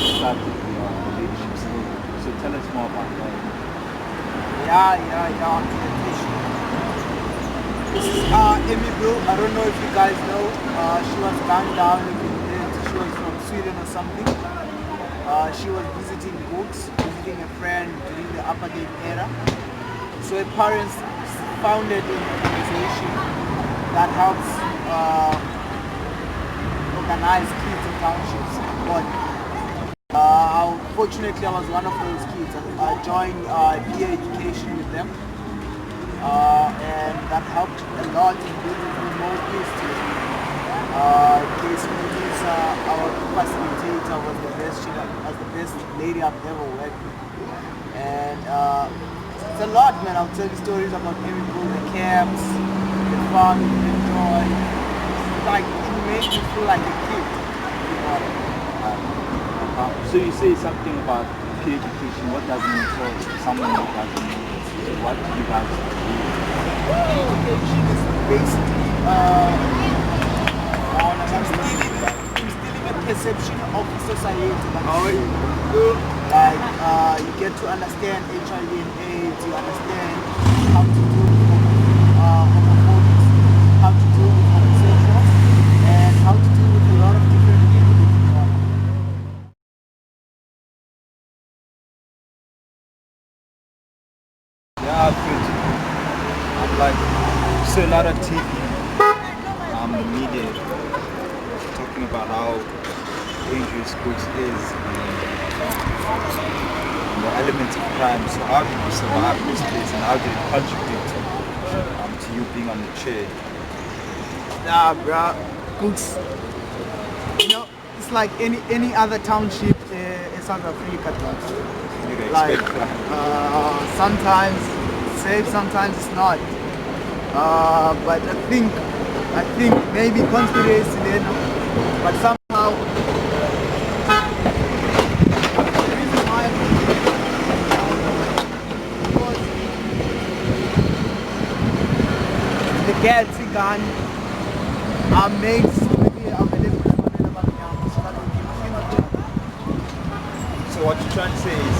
started the leadership skill. So tell us more about that. This is Amy Bill. I don't know if you guys know. She was gunned down. She was from Sweden or something. She was visiting books, visiting a friend during the apartheid era. So her parents founded an organization that helps organize kids in townships. But fortunately, I was one of those kids. I joined peer education with them. And that helped a lot in building remote history. Case Melissa, our facilitator, was the best lady I've ever worked with. And it's a lot, man. I'll tell you stories about every school, the camps, the fun, the joy. Like, it makes me feel like a kid. You know what I mean? So you say something about peer education. What does it mean for someone who doesn't know? What do you guys do? Education is basically instilling a perception of society. Like you get to understand HIV and AIDS, you understand how to deal with homophobia, how to deal with homosexuals, and how to deal with a lot of different people. Yeah, good. I'm like, so a lot of TV, the media talking about how dangerous books is and the elements of crime. So how did you survive this place and how did it contribute to you being on the chair? Nah, bro, books. You know, it's like any other township in South Africa. Like sometimes it's safe, sometimes it's not. But I think maybe conspiracy then, but somehow the reason why the Gatsby gun are made So what you're trying to say is,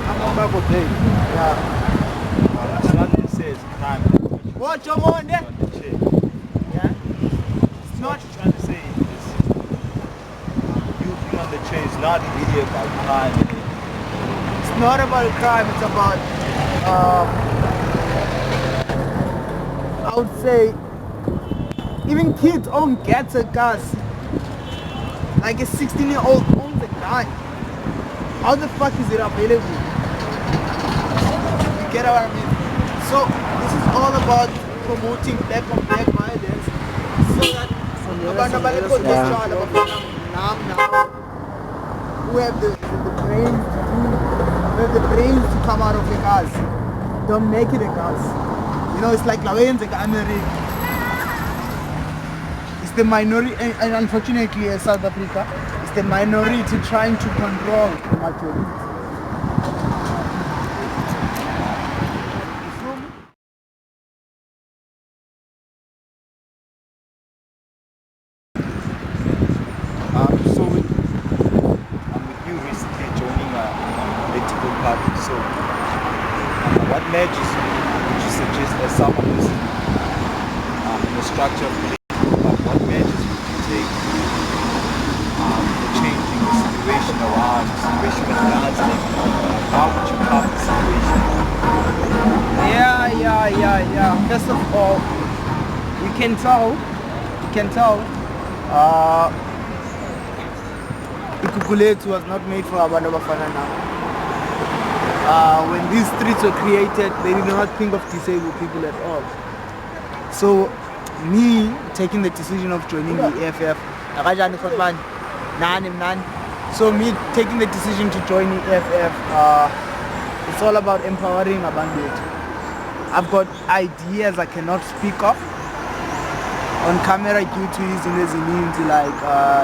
I'm on my day. Yeah. it's not that it says crime. What you want there? On the chair. Yeah. It's not what you're trying to say is you being on the chair is not really about crime. It's not about crime, it's about I would say even kids own gets a gas. Like a 16-year-old owns a gun. How the fuck is it available? You get what I mean? So this is all about promoting black on black violence so that abantu abalekholishala now who have the brains to come out of the gas don't make it a gas. You know, it's like Lawenze America. It's the minority, and unfortunately in South Africa, it's the minority trying to control the majority. So with you recently joining a political party, so what measures would you suggest as someone who's in the structure of political party, what measures would you take for changing the situation around, the situation with dancing? How would you calm the situation? Yeah. First of all, we can tell, Ikukuletu was not made for abantu abafana now. When these streets were created, they did not think of disabled people at all. So, me taking the decision of joining the EFF, so me taking the decision to join the EFF, it's all about empowering abantu. I've got ideas I cannot speak of on camera due to using as like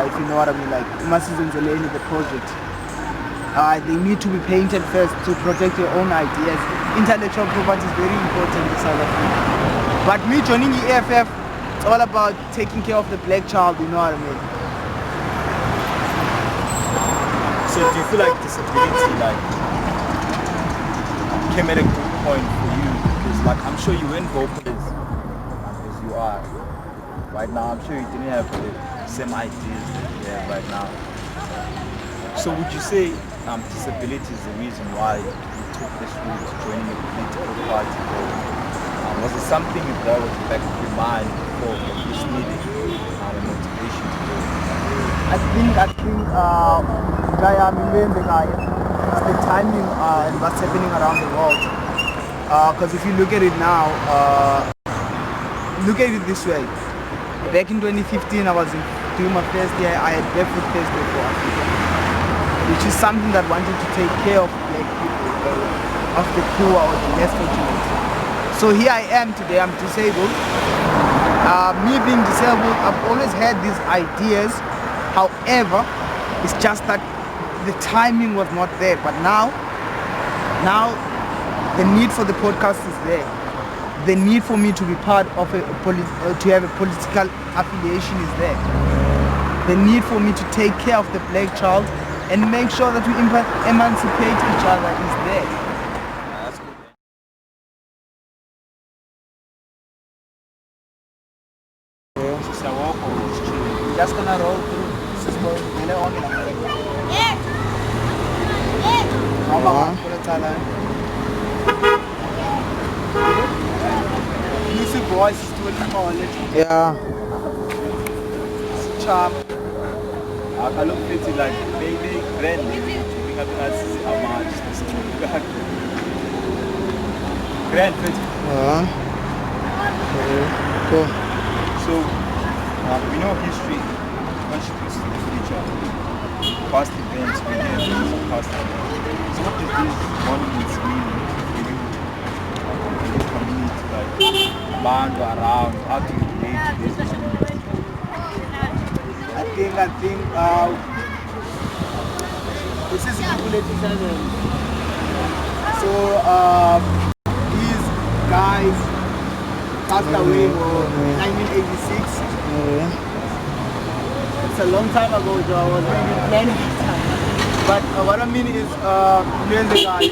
if you know what I mean, like Masizens Eleni, the project. They need to be painted first to protect your own ideas. Intellectual property is very important in South Africa. But me joining the EFF, it's all about taking care of the black child, you know what I mean. So do you feel like disability like came at a good point for you? Because like I'm sure you weren't vocal as you are right now. I'm sure you didn't have the same ideas that you have right now. So would you say disability is the reason why you took this route to joining a political party? Or, was it something that was back in your mind before that you just needed motivation to do it? I think Gaya Mimende Gaya, it's the timing and what's happening around the world. Because if you look at it now, look at it this way. Back in 2015, I was doing my first year. I had Barefoot Thursday for Africa, which is something that wanted to take care of black people, of the poor or the less fortunate. So here I am today. I'm disabled. Me being disabled, I've always had these ideas. However, it's just that the timing was not there. But now the need for the podcast is there. The need for me to be part of to have a political affiliation is there. The need for me to take care of the black child and make sure that we emancipate each other is there. That's good. Just a walk or just chilling? Just gonna roll through. This is going really on in America. Music voice is doing college. Yeah. Charm. I look pretty like baby grand maybe we have as grand pretty. Cool. So we know history contributes to the future. Past events, we have past events. So what does this monuments mean for you in this community, like band around, how do you relate to this monument? I think this is Ipuleti 7. So these guys passed away in 1986. It's a long time ago, Joe. I was really planning this time. But what I mean is, the guy,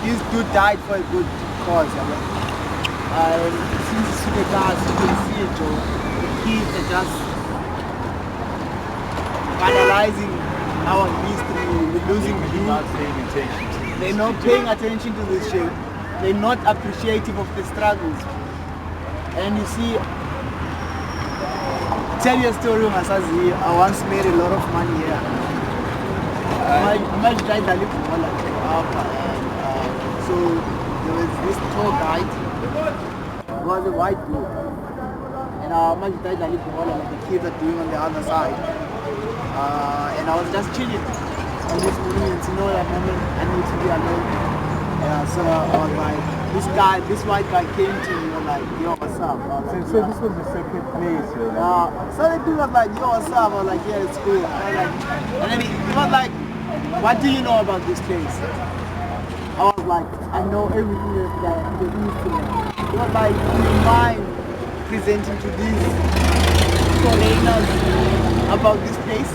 this dude died for a good cause. And since the guys, you can see it, Joe. The kids are just analyzing our history, we're losing Not youth. paying attention to this. They're not paying attention to this shit. They're not appreciative of the struggles. And you see, tell you a story, Masazi. I once made a lot of money here. I tried to live for so there was this tour guide. He was a white dude. And I tried to live for like the kids are doing on the other side. And I was just chilling on this monument, you know, like I need to be alone. Yeah, so I was like, this white guy came to me and like, yo, what's up? So this was the second place, So the dude was like, yo, what's up? I was like, yeah, it's cool. I was like, and then he was like, what do you know about this place? I was like, I know everything that there is to know. He was like, do you mind presenting to these foreigners about this place?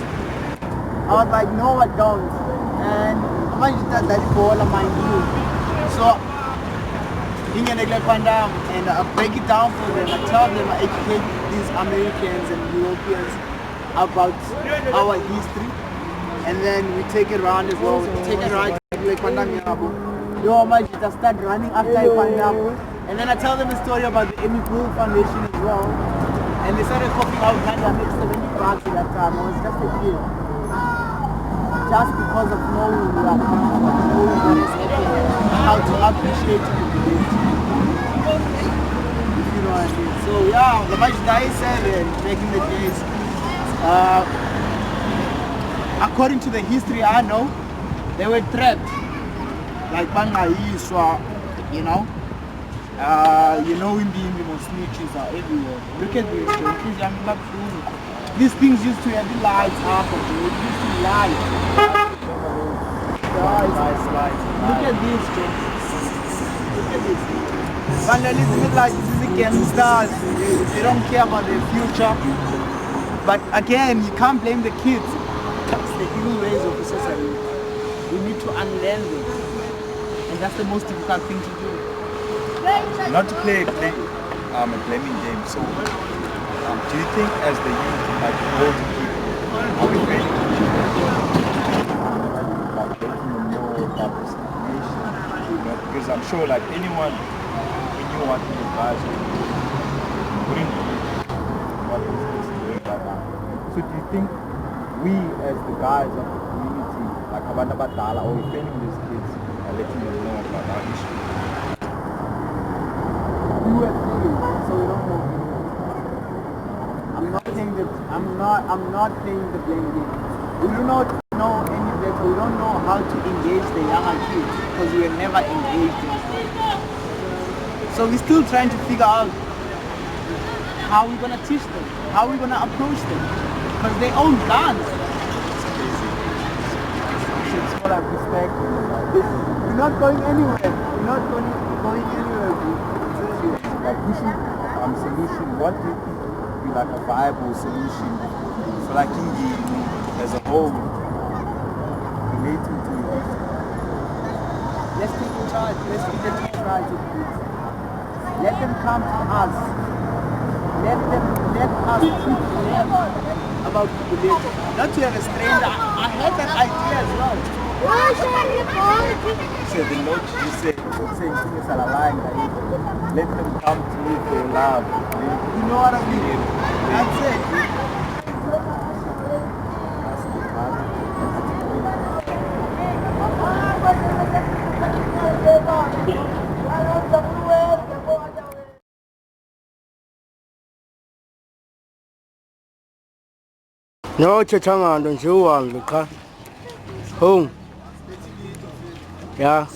I was like, no, I don't. And I just that for all of my new. So and I break it down for them. I tell them, I educate these Americans and Europeans about our history. And then we take it around as well. We take it around like yo, I just start running after and then I tell them a story about the Amy Pool Foundation as well. And they started copying out kind of make 70 bucks at that time. I was just a kid. Just because of knowing what is happening, how to appreciate it. If you know what I mean. So yeah, the match Dai said making the case. According to the history I know, they were trapped. Like Bangaiswa, you know. Imbi snitches are everywhere. Look at this, these things used to have the lights up, it used to light. Look at this, Joe. Look at this. Vandalism is like this is against us. They don't care about their future. But again, you can't blame the kids. It's the evil ways of the society. We need to unlearn them. And that's the most difficult thing to do. Not to play a blaming game. So, do you think as the youth, like older people, are we ready to like getting a more representation? You know, because I'm sure like anyone, when you want to advise, wouldn't do what is this doing right now. So do you think we as the guys of the community, like Abantu Abadala, or defending these kids and letting them know about our issue? You as leaders, so we don't know. I'm not playing the blame game. We do not know any better. We don't know how to engage the younger kids because we were never engaged in it. So we're still trying to figure out how we're gonna teach them, how we're gonna approach them, because they own guns. It's more like respect. We're not going anywhere. We're not going anywhere. Like pushing solution. What do you think would be like a viable solution for like Kingi as a whole relating to it? Let's take charge. Let's give them charge of this. Let them come to us. Let us teach them about religion. Not to have a stranger. I had that idea as well. So the Lord Jesus said, things are aligned. Let them come to me for love. You know what I mean? That's it. No, Chachanga, don't you want to home? Yeah.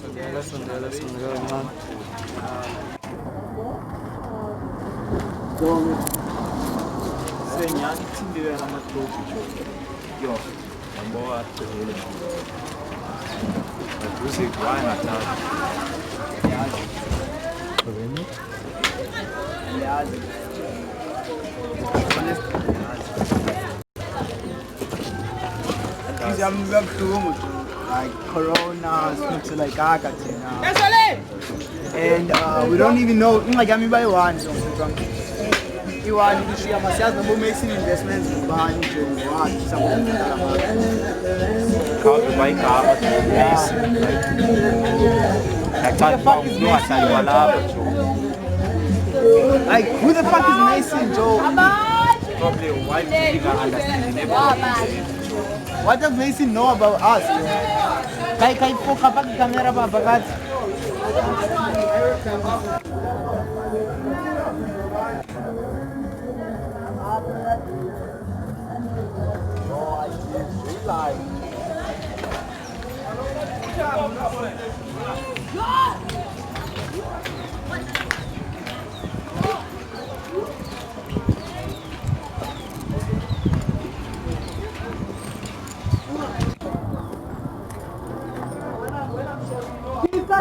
Like Corona, something like that, and we don't even know. Like I'm by one, so you are to share myself. No making investments in buying to what something. How to buy cars? Yes. Like who the fuck is Mason, Joe? Probably a white nigga understanding everything. What does Mason know about us? Kai po kapag camera ba bagat?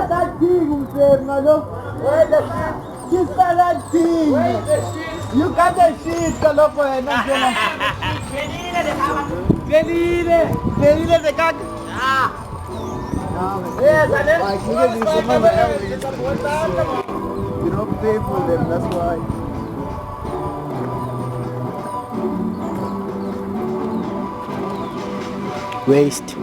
That thing, where the shit? Kiss that thing. You got the shit, Kaloko. Venire de caca. Like, niggas is some of the enemies. You don't pay for them, that's why. Waste.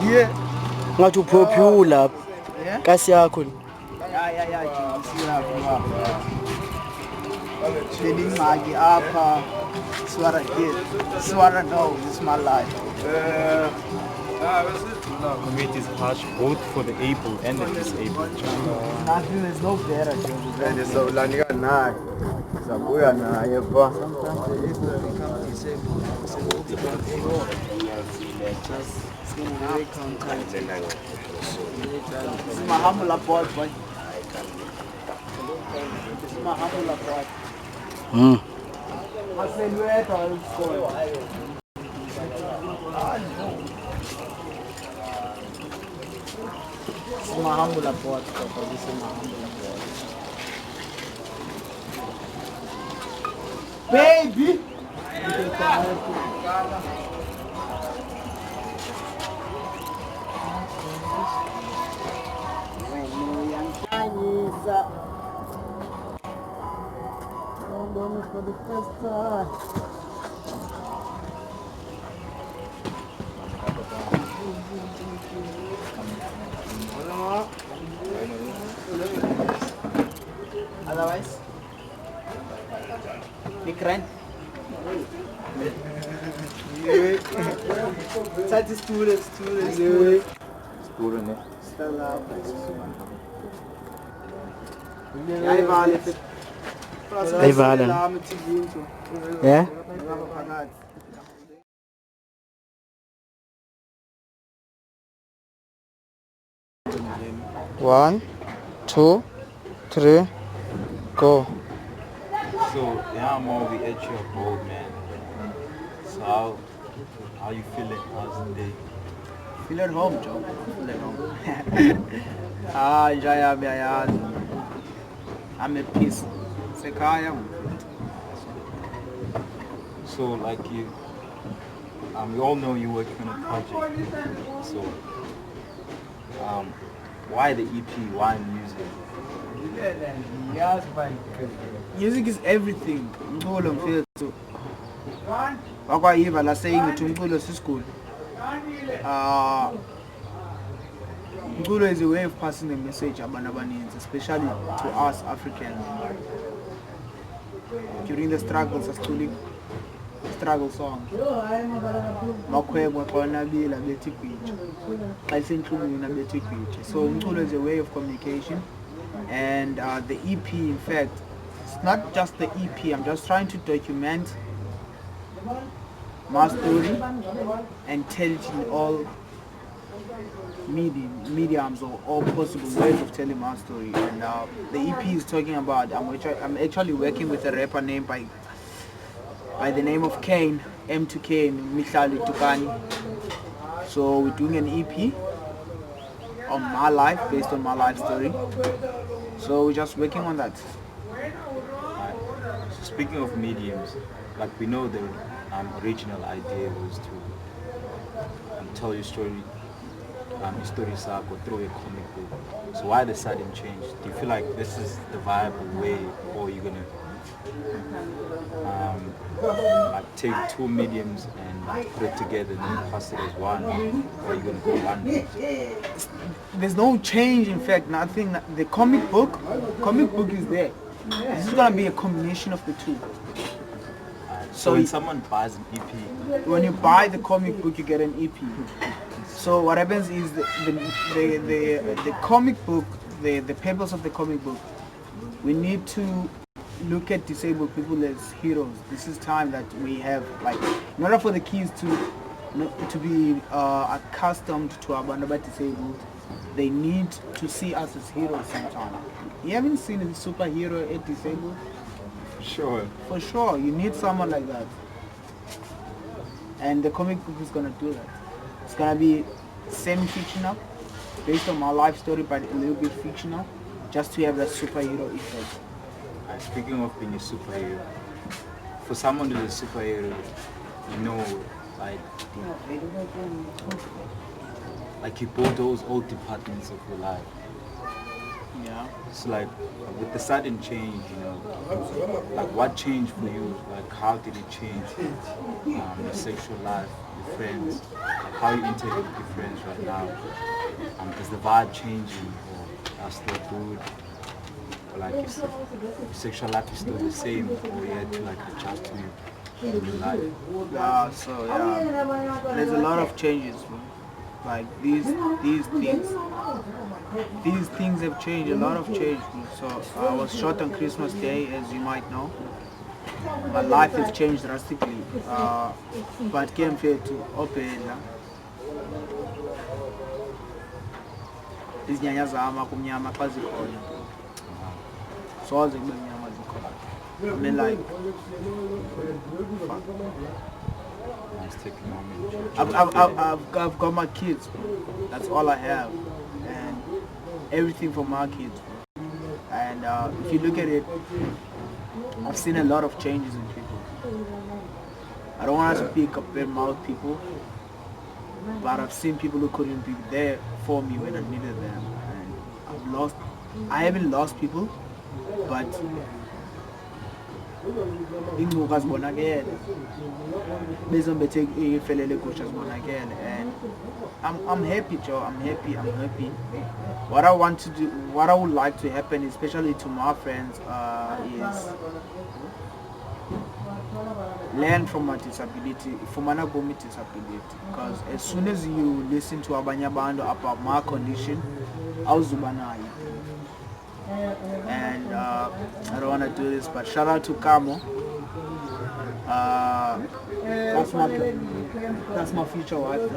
Yeah. Ngathi uphopula kasi yakho. Feeling magi apa. Swara here. Swara no, this is my life. Community is harsh both for the able and the disabled. Nothing is no better. Sometimes the able become disabled. Disabled become able. It's going to really come tight. This is my humble apart, boy. This is my humble apart. Mahambula port, this is Mahambula port. Baby! For the first time. Otherwise, big rent. Such a student. Yeah? One, two, three, go. So yeah, I'm over at your boat, man. So how you feeling? How's the day? Feel at home, Joe. Feel at home. I'm at peace. So like we all know you're working on a project. So why the EP? Why music? Music is everything. Umculo mfethu. Wakwayiva la saying ukuthi umculo sisikhulu. Umculo is a way of passing the message abantu abaninzi, especially to us Africans. During the struggles, struggle song. Makhwebo khona bila bethi kwitsha. Xa isenhlungwini bethi kwitsha. So umculo is a way of communication. And the EP, in fact, it's not just the EP. I'm just trying to document my story and tell it in all mediums or all possible ways of telling my story. And the EP is talking about, I'm actually working with a rapper named by the name of Kane, M2K, Mihlali Tukani. So we're doing an EP on my life, based on my life story. So we're just working on that. So speaking of mediums, like we know the original idea was to tell your story, stories or through a comic book. So why the sudden change? Do you feel like this is the viable way, or you're gonna like take two mediums and put it together and then pass it as one, or you're gonna go one? There's no change, in fact, nothing. The comic book is there. This is gonna be a combination of the two. So when someone buys an EP, when you buy the comic book, you get an EP. So what happens is the comic book, the purpose of the comic book, we need to look at disabled people as heroes. This is time that we have, like, in order for the kids to be accustomed to abantu disabled, they need to see us as heroes sometime. You haven't seen a superhero at disabled? Sure. For sure, you need someone like that. And the comic book is gonna do that. It's gonna be semi-fictional, based on my life story, but a little bit fictional, just to have that superhero effect. Speaking of being a superhero, for someone who's a superhero, you know, like you build those old departments of your life. Yeah. So like with the sudden change, you know, like what changed for you? Like how did it change your sexual life, your friends, like how you interact with your friends right now? Is the vibe changing, or are still good? Or like your sexual life is still the same, or you had to like adjust to your life? Yeah, so yeah, there's a lot of changes, bro. Like these things have changed, a lot of change. So I was shot on Christmas Day, as you might know. My life has changed drastically, but came fair to open izinyanya zami kumnyama xa zikhona, soze kube mnyama zikhona. I mean, like, It's taking a moment. I've got my kids, bro. That's all I have, and everything for my kids, bro. And if you look at it, I've seen a lot of changes in people. I don't want to speak up bad mouth people, but I've seen people who couldn't be there for me when I needed them, and I haven't lost people, but ingcuka zibonakele bezombethe ifelele egusha zibonakele, and I'm happy, Joe. I'm happy. What I want to do, what I would like to happen, especially to my friends, is learn from my disability, fumana gomi disability, because as soon as you listen to abanye abantu about my condition, awuzuba nayo. And I don't want to do this, but shout out to Kamo. That's my future wife.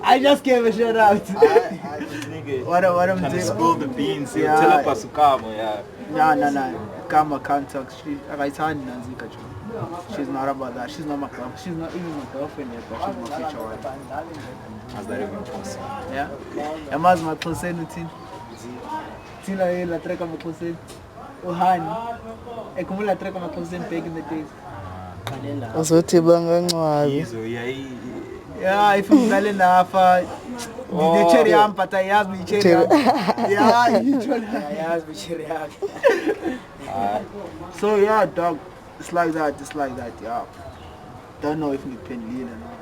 I just gave a shout out. I just nigga what I'm trying to doing. spill the beans here. Yeah. Tell us Kamo, yeah. No. Kamo can't talk. She's not about that. She's not my girlfriend. She's not even my girlfriend yet, but she's my future wife. How's that even possible? Yeah. Emma's my closest. Tina la treka my closest. Uhani. Ekumula treka my closest back in the days. Azothi bangancwabi. Yeah, if I'm telling Nafa, the cherry am, but I asked me cherry am. Yeah, usually I asked me cherry am. So yeah, dog, it's like that, yeah. Don't know if me pen lean or not.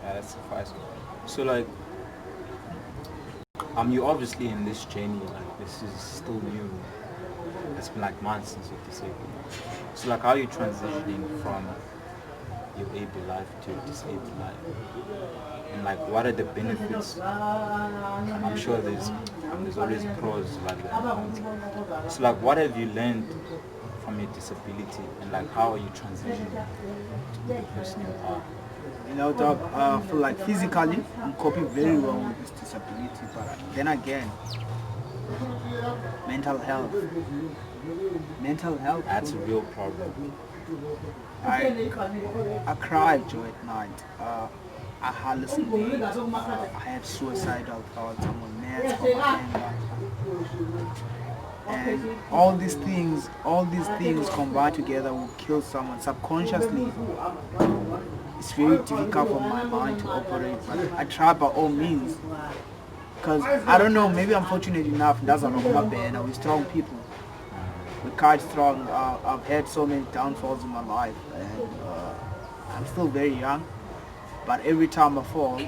That's suffice. So like, you obviously in this journey, like this is still new. It's been like months since you're disabled. So like, how are you transitioning from your able life to your disabled life? And like, what are the benefits? I'm sure there's always pros rather than cons. So like, what have you learned from your disability, and like, how are you transitioning to the person you are? You know, dog, for like physically, I'm coping very well with this disability, but then again, mental health. That's a real problem. I cry, Joe, at night. I hallucinate. I have suicidal thoughts. I'm on meds from anger. And all these things combined together will kill someone subconsciously. It's very difficult for my mind to operate, but I try by all means. Because I don't know, maybe I'm fortunate enough. That's a my band. We're strong people. We're quite strong. I've had so many downfalls in my life, and I'm still very young. But every time I fall,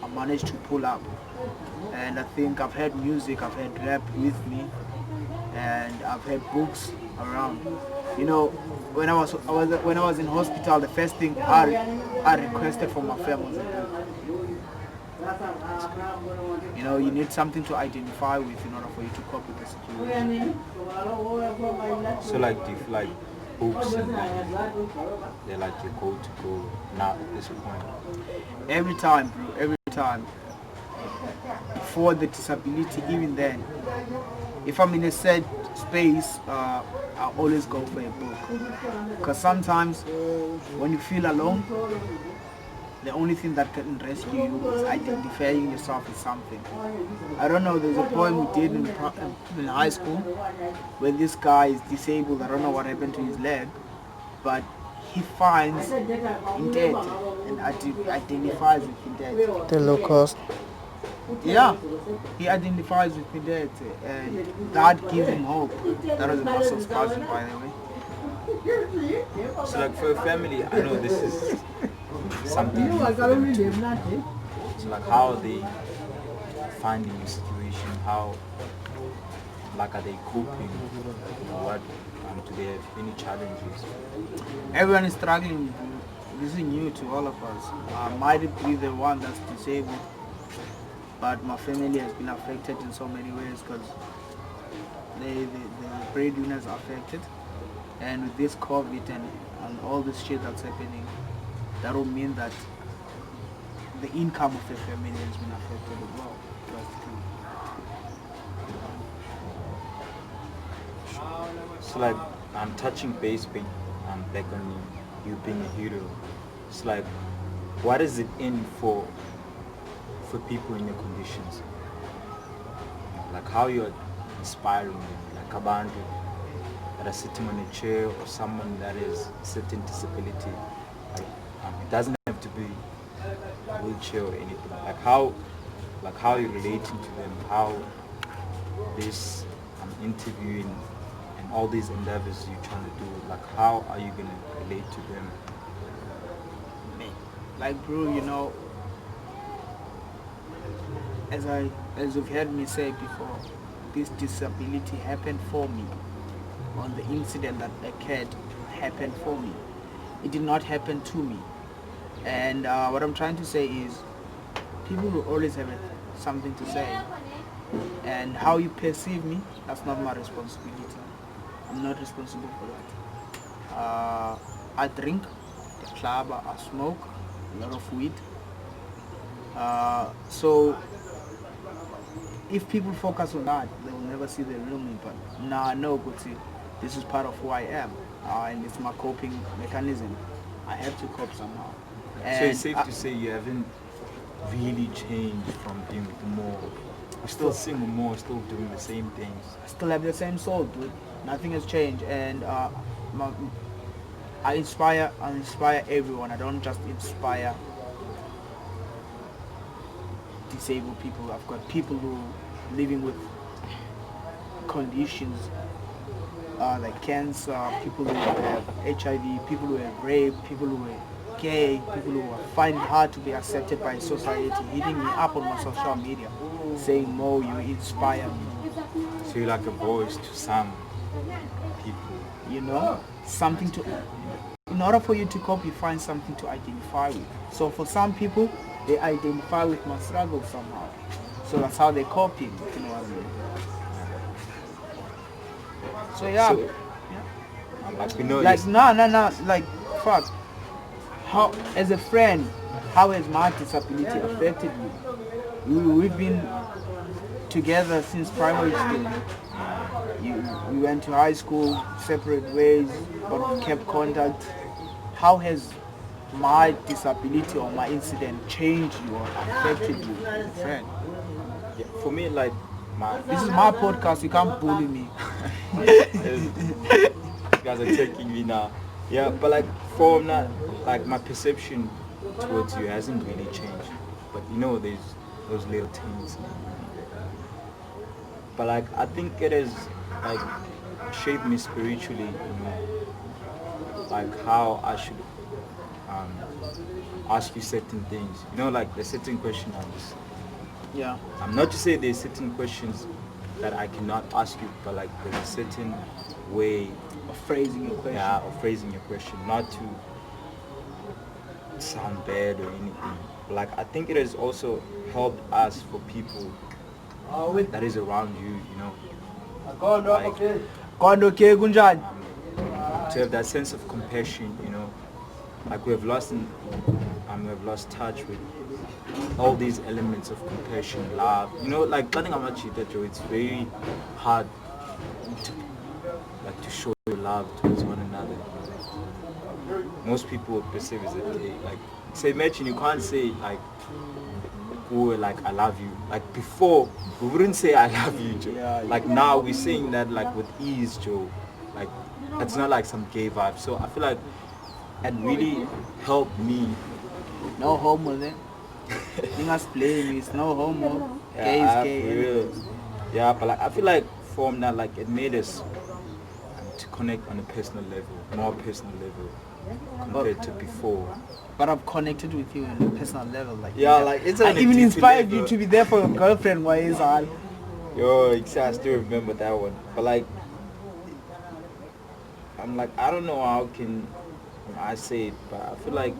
I manage to pull up. And I think I've had music, I've had rap with me, and I've had books around. You know, when I was in hospital, the first thing I requested from my family was a book. You know, you need something to identify with in order for you to cope with the situation. So like, do you feel like books and they're like your go-to now at this point? Every time, bro, every time. For the disability, even then. If I'm in a sad space, I always go for a book. Because sometimes when you feel alone, the only thing that can rescue you is identifying yourself with something. I don't know, there's a poem we did in high school where this guy is disabled. I don't know what happened to his leg, but he finds dead and identifies with dead. The low cost. Yeah, he identifies with dead, and that gives him hope. That was a massive spasm, by the way. So like, for a family, I know this is something new for them too. So like, how are they finding the situation? How, like, are they coping? What do they have any challenges? Everyone is struggling. This is new to all of us. I might be the one that's disabled, but my family has been affected in so many ways because the breadwinners are affected, and with this COVID and all this shit that's happening, that will mean that the income of the family has been affected as well. So like, I'm touching base back on you being a hero. It's like, what is it in for people in your conditions? Like how you're inspiring them, like abantu that are sitting on a chair or someone that is certain disability. Like, it doesn't have to be a wheelchair or anything. Like how you're relating to them, how this interviewing and all these endeavors you're trying to do, like how are you gonna relate to them? Like, bro, you know, as you've heard me say before, this disability happened for me. On the incident that occurred happened for me. It did not happen to me. And what I'm trying to say is, people will always have something to say. And how you perceive me, that's not my responsibility. I'm not responsible for that. I drink, the club, I smoke a lot of weed. So if people focus on that, they will never see the real me. But now I know, this is part of who I am, and it's my coping mechanism. I have to cope somehow. So it's safe to say you haven't really changed from being with Mo. You're still seeing Mo, still doing the same things. I still have the same soul, dude. Nothing has changed, and I inspire everyone. I don't just inspire disabled people. I've got people who living with conditions like cancer, people who have HIV, people who have rape, people who are gay, people who find it hard to be accepted by society, hitting me up on my social media, saying, Mo, you inspire me. So you're like a voice to some people. You know, something to... In order for you to cope, you find something to identify with. So for some people, they identify with my struggle somehow. So that's how they copy, you know what I mean? So yeah. Like we know like no, like fuck. How, as a friend, how has my disability affected you? We've been together since primary school. We went to high school, separate ways, but we kept contact. How has my disability or my incident changed you or affected you as a friend? Yeah, for me, like this is my podcast. You can't bully me. You guys are taking me now. Yeah, but like for that, like my perception towards you hasn't really changed. But you know, there's those little things. But like I think it has like shaped me spiritually. You know, like how I should ask you certain things. You know, like the certain questions. Yeah. I'm not to say there's certain questions that I cannot ask you, but like there's a certain way Of phrasing your question. yeah, of phrasing your question, not to sound bad or anything. Like I think it has also helped us for people that is around you, you know. Like, Okay, Gunjan. to have that sense of compassion, you know. Like we have lost touch with all these elements of compassion, love. You know, like planning about cheetah, Joe, it's very hard to show love towards one another. Most people perceive as a day. Like, say, imagine you can't say like, oh, like I love you. Like before, we wouldn't say I love you, Joe. Yeah, like now we're saying that like with ease, Joe. Like it's not like some gay vibe. So I feel like it really helped me. No homo then. You must blame me. It's no homo. Yeah, Gay is gay. for real. Yeah, but like I feel like from that, like it made us to connect on a personal level, more personal level compared to before. But I've connected with you on a personal level. Like Yeah, like it's I on a even deeper inspired level. you to be there for your girlfriend. Why is all? Yo, I still remember that one. But like, I'm like, I don't know how can I say it, but I feel like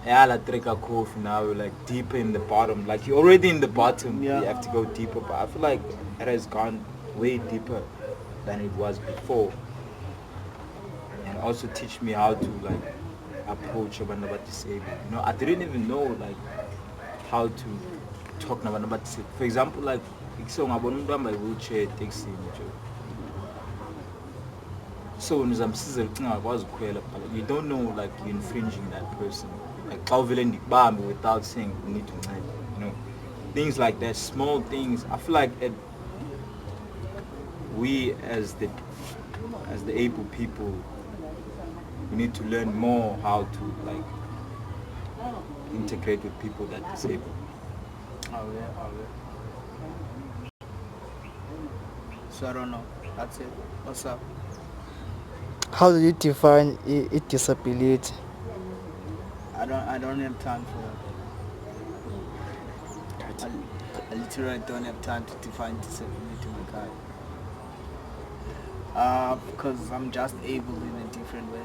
yeah, like drink a coffee now, we're like deeper in the bottom. Like you're already in the bottom, Yeah. you have to go deeper. But I feel like it has gone way deeper than it was before. And also teach me how to like approach abantu disabled. You know, I didn't even know like how to talk about disabled. For example, like so ngabona umuntu my wheelchair taxi nje. so nizamsiza ucinga akwazi ukukhwela but you don't know like you're infringing that person. Like xa uvele ndikubambe without saying you need to uncede, you know, things like that, small things. I feel like we as the able people, we need to learn more how to like integrate with people that are disabled. Oh yeah. So I don't know. That's it. What's up? How do you define a disability? I don't have time for that. I literally don't have time to define disability, my guy. Because I'm just able in a different way.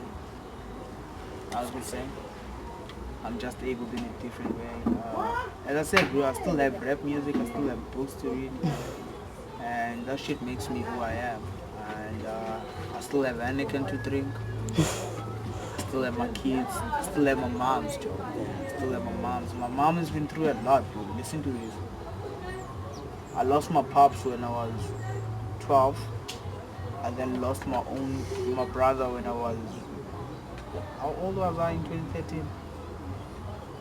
I was just saying, I'm just able in a different way. As I said, bro, I still have rap music, I still have books to read, and that shit makes me who I am. And I still have Anakin to drink. Still have my kids, still have my mom's job, still have my mom's. My mom has been through a lot, bro. Listen to this. I lost my pops when I was 12. I then lost my brother when I was, how old was I in 2013?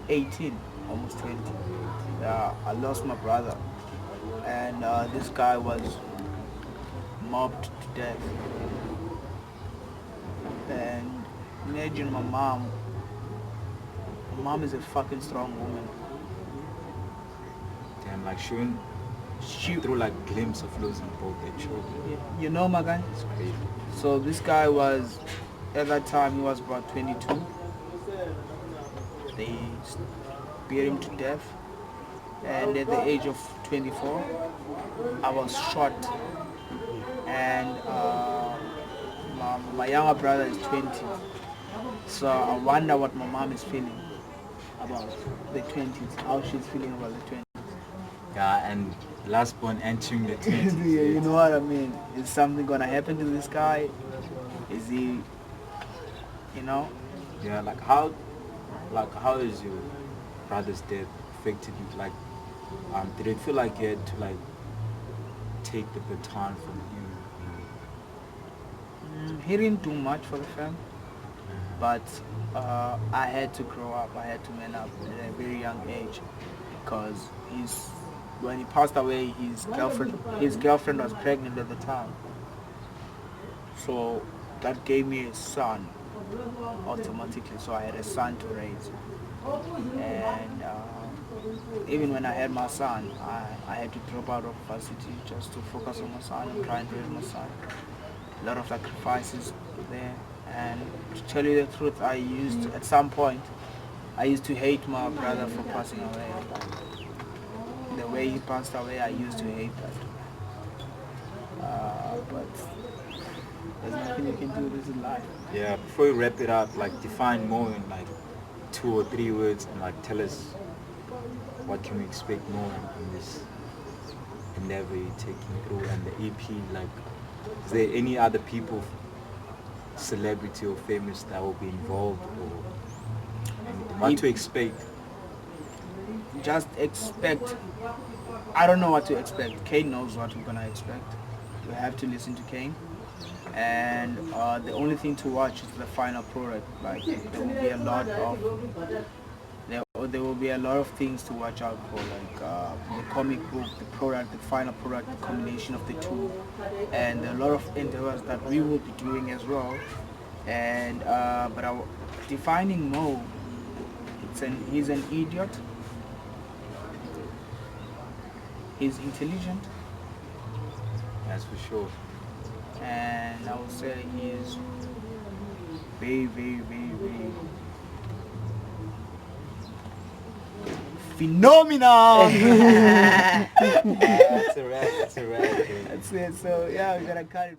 18, almost 20. I lost my brother, and this guy was mobbed to death. And imagine my mom. My mom is a fucking strong woman. Damn, like she through like glimpse of losing both their children. You know, my guy? It's crazy. So this guy was, at that time, he was about 22. They beat him to death. And at the age of 24, I was shot. And my younger brother is 20. So I wonder what my mom is feeling about the 20s, how she's feeling about the 20s. Yeah, and last born entering the 20s. Yeah, you know what I mean? Is something gonna happen to this guy? Is he, you know? Yeah, like how is your brother's death affected you? Like, did it feel like you had to like take the baton from him? He didn't do much for the family, but I had to grow up. I had to man up at a very young age, because when he passed away, his girlfriend was pregnant at the time. So that gave me a son automatically. So I had a son to raise, and even when I had my son, I had to drop out of varsity just to focus on my son and try and raise my son. A lot of sacrifices there, and to tell you the truth, at some point I used to hate my brother for passing away. The way he passed away, I used to hate that. But there's nothing you can do. This is life. Yeah. Before we wrap it up, like define more in like 2 or 3 words, and like tell us what can we expect more in this endeavor you're taking through, and the EP. Like, is there any other people, celebrity or famous, that will be involved, or anything? What to expect? Just expect. I don't know what to expect. Kane knows what we're gonna expect. We have to listen to Kane, and the only thing to watch is the final product. Like, there will be a lot of things to watch out for, like the comic book, the product, the final product, the combination of the two, and a lot of endeavors that we will be doing as well. And but defining Mo, he's an idiot. He's intelligent. That's for sure. And I would say he is very, very, very, very phenomenal. That's a wrap. That's it. So yeah, we gotta cut it.